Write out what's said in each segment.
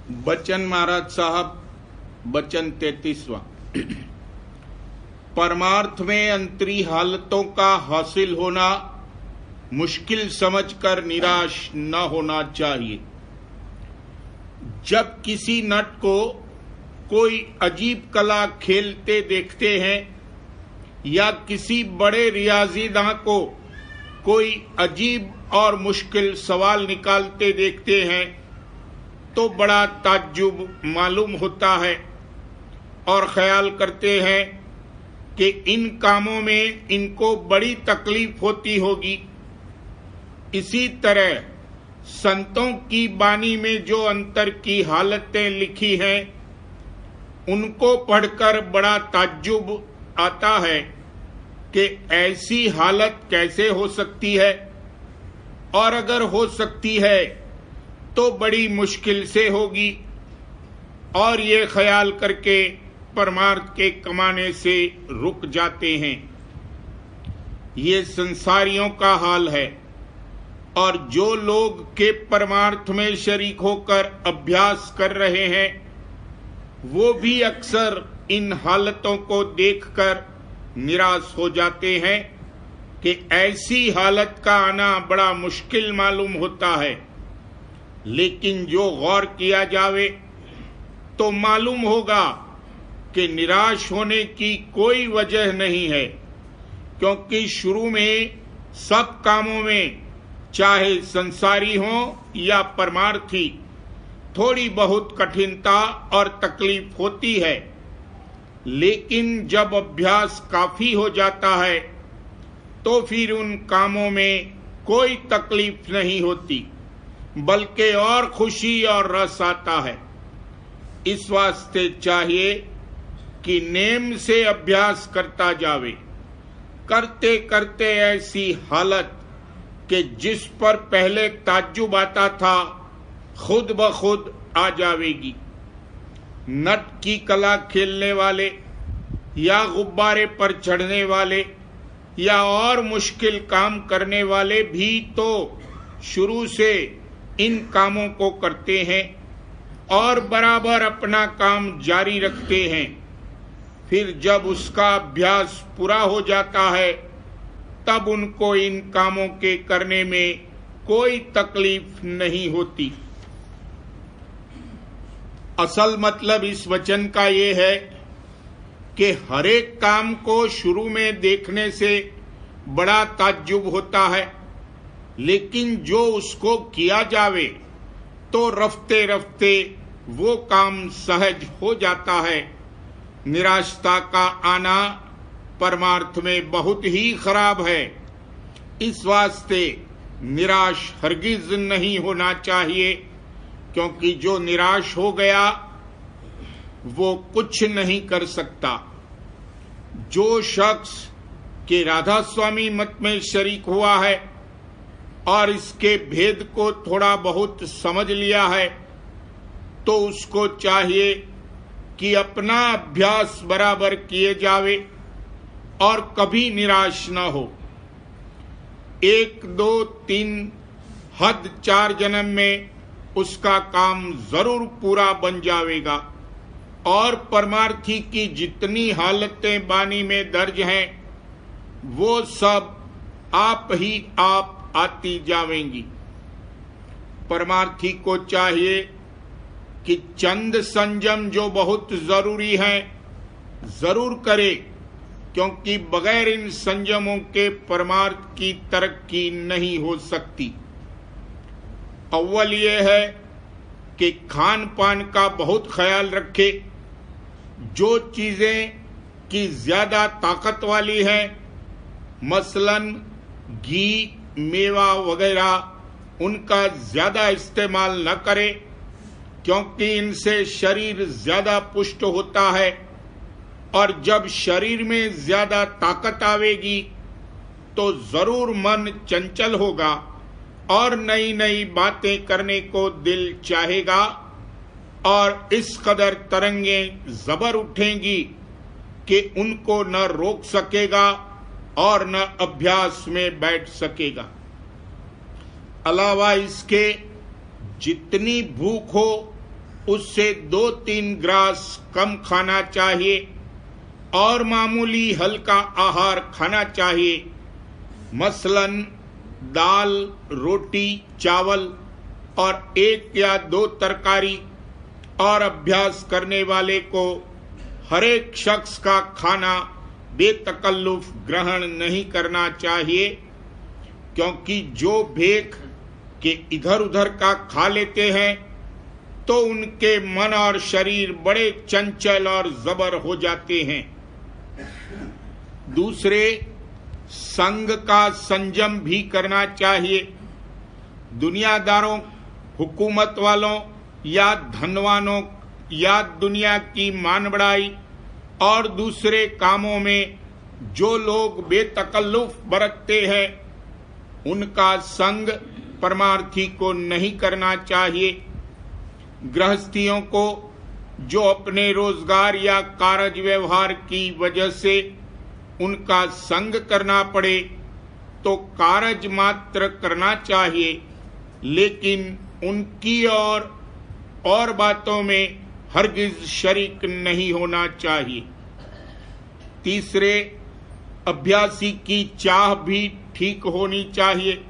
बचन महाराज साहब, बचन 33वां। परमार्थ में अंतरी हालतों का हासिल होना मुश्किल समझकर निराश न होना चाहिए। जब किसी नट को कोई अजीब कला खेलते देखते हैं या किसी बड़े रियाजीदां को कोई अजीब और मुश्किल सवाल निकालते देखते हैं तो बड़ा ताज्जुब मालूम होता है और ख्याल करते हैं कि इन कामों में इनको बड़ी तकलीफ होती होगी। इसी तरह संतों की बानी में जो अंतर की हालतें लिखी हैं उनको पढ़कर बड़ा ताज्जुब आता है कि ऐसी हालत कैसे हो सकती है, और अगर हो सकती है तो बड़ी मुश्किल से होगी। और ये ख्याल करके परमार्थ के कमाने से रुक जाते हैं। ये संसारियों का हाल है, और जो लोग के परमार्थ में शरीक होकर अभ्यास कर रहे हैं वो भी अक्सर इन हालतों को देखकर निराश हो जाते हैं कि ऐसी हालत का आना बड़ा मुश्किल मालूम होता है। लेकिन जो गौर किया जावे तो मालूम होगा कि निराश होने की कोई वजह नहीं है, क्योंकि शुरू में सब कामों में, चाहे संसारी हो या परमार्थी, थोड़ी बहुत कठिनता और तकलीफ होती है। लेकिन जब अभ्यास काफी हो जाता है तो फिर उन कामों में कोई तकलीफ नहीं होती, बल्कि और खुशी और रस आता है। इस वास्ते चाहिए कि नेम से अभ्यास करता जावे, करते करते ऐसी हालत कि जिस पर पहले ताज्जुब आता था खुद ब खुद आ जावेगी। नट की कला खेलने वाले या गुब्बारे पर चढ़ने वाले या और मुश्किल काम करने वाले भी तो शुरू से इन कामों को करते हैं और बराबर अपना काम जारी रखते हैं। फिर जब उसका अभ्यास पूरा हो जाता है तब उनको इन कामों के करने में कोई तकलीफ नहीं होती। असल मतलब इस वचन का ये है कि हर एक काम को शुरू में देखने से बड़ा ताज्जुब होता है, लेकिन जो उसको किया जावे तो रफ्ते रफ्ते वो काम सहज हो जाता है। निराशता का आना परमार्थ में बहुत ही खराब है। इस वास्ते निराश हरगिज नहीं होना चाहिए, क्योंकि जो निराश हो गया वो कुछ नहीं कर सकता। जो शख्स के राधा स्वामी मत में शरीक हुआ है और इसके भेद को थोड़ा बहुत समझ लिया है तो उसको चाहिए कि अपना अभ्यास बराबर किए जावे और कभी निराश न हो। 1, 2, 3 हद 4 जन्म में उसका काम जरूर पूरा बन जाएगा। और परमार्थी की जितनी हालतें बानी में दर्ज हैं वो सब आप ही आप आती जावेंगी। परमार्थी को चाहिए कि चंद संयम जो बहुत जरूरी हैं जरूर करे, क्योंकि बगैर इन संयमों के परमार्थ की तरक्की नहीं हो सकती। अव्वल ये है कि खान पान का बहुत ख्याल रखे। जो चीजें की ज्यादा ताकत वाली हैं, मसलन घी, मेवा वगैरह, उनका ज्यादा इस्तेमाल न करे, क्योंकि इनसे शरीर ज्यादा पुष्ट होता है और जब शरीर में ज्यादा ताकत आवेगी तो जरूर मन चंचल होगा और नई नई बातें करने को दिल चाहेगा और इस कदर तरंगें जबर उठेंगी कि उनको न रोक सकेगा और न अभ्यास में बैठ सकेगा। अलावा इसके जितनी भूख हो उससे 2-3 ग्रास कम खाना चाहिए और मामूली हल्का आहार खाना चाहिए, मसलन दाल, रोटी, चावल और 1 या 2 तरकारी। और अभ्यास करने वाले को हर एक शख्स का खाना बेतकल्लुफ ग्रहण नहीं करना चाहिए, क्योंकि जो भेख के इधर उधर का खा लेते हैं तो उनके मन और शरीर बड़े चंचल और जबर हो जाते हैं। दूसरे, संग का संयम भी करना चाहिए। दुनियादारों, हुकूमत वालों या धनवानों या दुनिया की मान बढ़ाई और दूसरे कामों में जो लोग बेतकल्लुफ बरतते हैं, उनका संग परमार्थी को नहीं करना चाहिए। गृहस्थियों को जो अपने रोजगार या कारज व्यवहार की वजह से उनका संग करना पड़े तो कारज मात्र करना चाहिए, लेकिन उनकी और बातों में हरगिज शरीक नहीं होना चाहिए। तीसरे, अभ्यासी की चाह भी ठीक होनी चाहिए।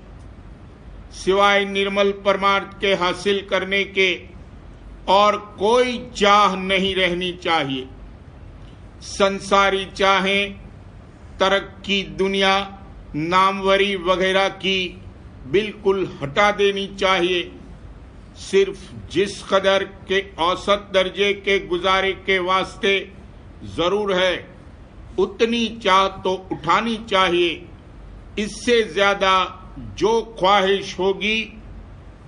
सिवाय निर्मल परमार्थ के हासिल करने के और कोई चाह नहीं रहनी चाहिए। संसारी चाहें, तरक्की, दुनिया, नामवरी वगैरह की बिल्कुल हटा देनी चाहिए। सिर्फ जिस कदर के औसत दर्जे के गुजारे के वास्ते जरूर है, उतनी चाह तो उठानी चाहिए। इससे ज्यादा जो ख्वाहिश होगी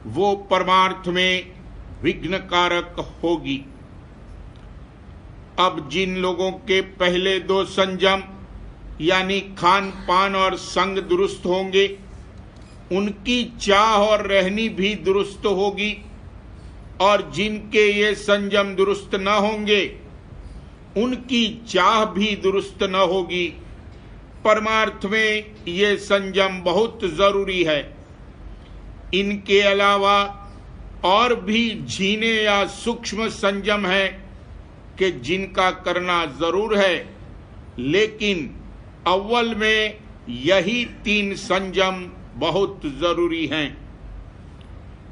वो परमार्थ में विघ्नकारक होगी। अब जिन लोगों के पहले 2 संयम यानी खान पान और संग दुरुस्त होंगे, उनकी चाह और रहनी भी दुरुस्त होगी। और जिनके ये संयम दुरुस्त न होंगे, उनकी चाह भी दुरुस्त न होगी। परमार्थ में ये संयम बहुत जरूरी है। इनके अलावा और भी झीने या सूक्ष्म संयम है कि जिनका करना जरूर है, लेकिन अव्वल में यही 3 संयम बहुत जरूरी हैं।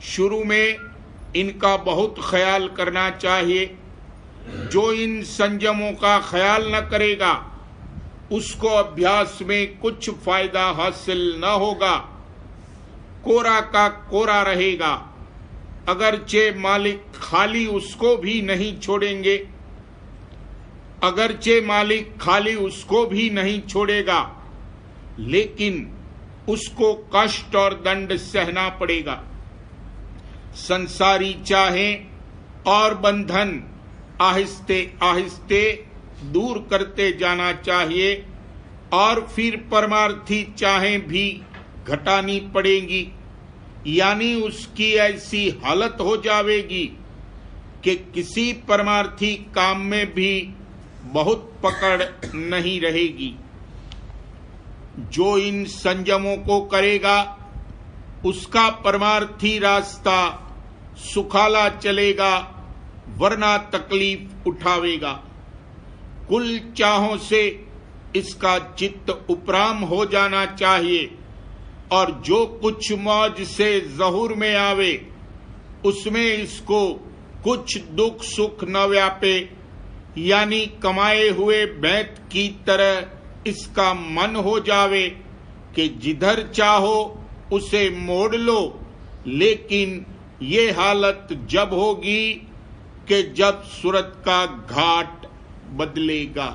शुरू में इनका बहुत ख्याल करना चाहिए। जो इन संयमों का ख्याल न करेगा, उसको अभ्यास में कुछ फायदा हासिल न होगा, कोरा का कोरा रहेगा। अगरचे मालिक खाली उसको भी नहीं छोड़ेंगे, लेकिन उसको कष्ट और दंड सहना पड़ेगा। संसारी चाहें और बंधन आहिस्ते आहिस्ते दूर करते जाना चाहिए और फिर परमार्थी चाहें भी घटानी पड़ेगी, यानी उसकी ऐसी हालत हो जाएगी कि किसी परमार्थी काम में भी बहुत पकड़ नहीं रहेगी। जो इन संयमों को करेगा, उसका परमार्थी रास्ता सुखाला चलेगा, वरना तकलीफ उठावेगा। कुल चाहों से इसका चित्त उपराम हो जाना चाहिए और जो कुछ मौज से ज़हूर में आवे, उसमें इसको कुछ दुख सुख न व्यापे, यानी कमाए हुए बैंत की तरह इसका मन हो जावे कि जिधर चाहो उसे मोड़ लो। लेकिन ये हालत जब होगी कि जब सूरत का घाट बदलेगा।